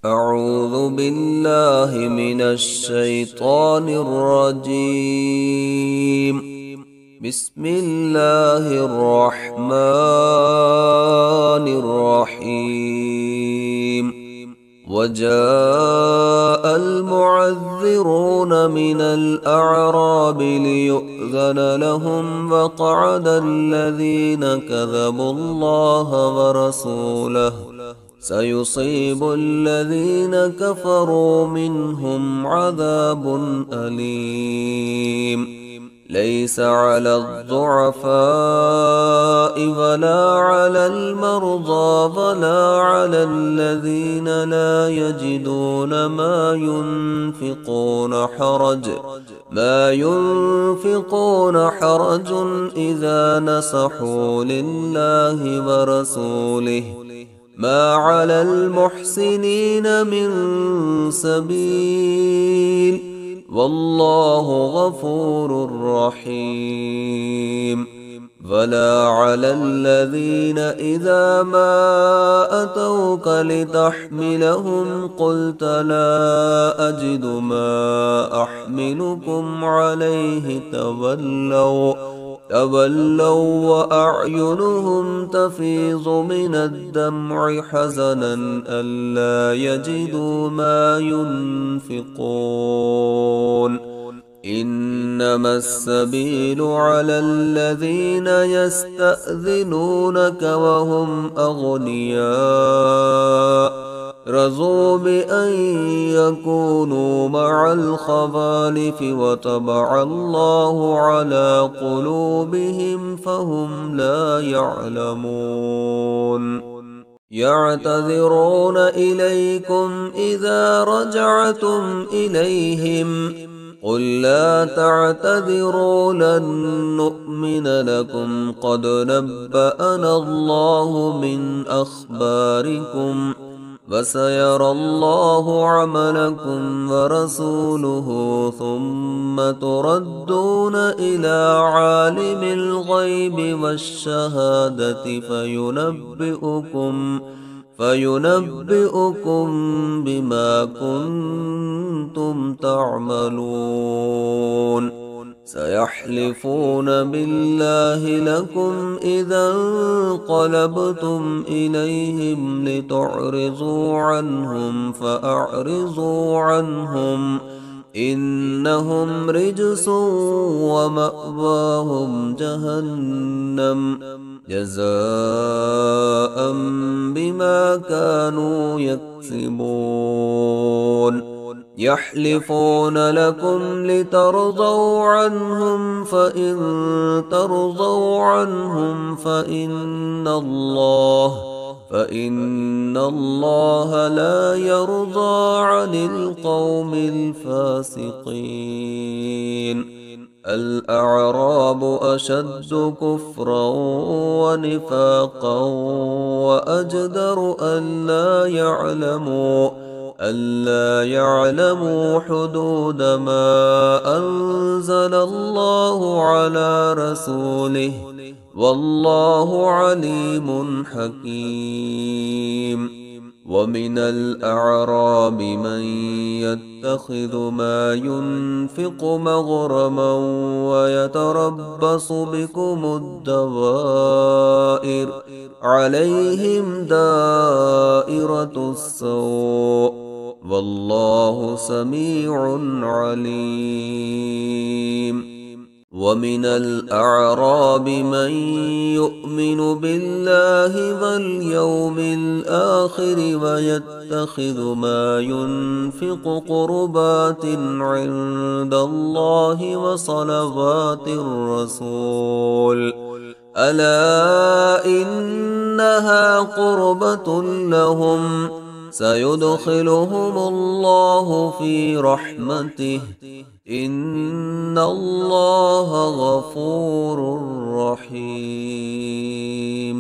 أعوذ بالله من الشيطان الرجيم. بسم الله الرحمن الرحيم. وجاء المعذرون من الأعراب ليؤذن لهم وقعد الذين كذبوا الله ورسوله سيصيب الذين كفروا منهم عذاب أليم. ليس على الضعفاء ولا على المرضى ولا على الذين لا يجدون ما ينفقون حرج إذا نصحوا لله ورسوله ما على المحسنين من سبيل والله غفور رحيم. ولا على الذين إذا ما أتوك لتحملهم قلت لا أجد ما أحملكم عليه تولوا وأعينهم تفيض من الدمع حزنا ألا يجدوا ما ينفقون. إنما السبيل على الذين يستأذنونك وهم أغنياء رضوا بأن يكونوا مع الخوالف وطبع الله على قلوبهم فهم لا يعلمون. يعتذرون إليكم إذا رجعتم إليهم قل لا تعتذروا لن نؤمن لكم قد نبأنا الله من أخباركم وسيرى الله عملكم ورسوله ثم تردون إلى عالم الغيب والشهادة فينبئكم بما كنتم تعملون. سيحلفون بالله لكم إذا انقلبتم إليهم لتعرضوا عنهم فأعرضوا عنهم إنهم رجس ومأواهم جهنم جزاء بما كانوا يكسبون. يحلفون لكم لترضوا عنهم فإن ترضوا عنهم فإن الله لا يرضى عن القوم الفاسقين. الأعراب أشد كفرا ونفاقا وأجدر ألا يعلموا حدود ما أنزل الله على رسوله والله عليم حكيم. ومن الأعراب من يتخذ ما ينفق مغرما ويتربص بكم الدوائر عليهم دائرة السوء والله سميع عليم. ومن الأعراب من يؤمن بالله واليوم الآخر ويتخذ ما ينفق قربات عند الله وصلوات الرسول ألا إنها قربة لهم سيدخلهم الله في رحمته إن الله غفور رحيم.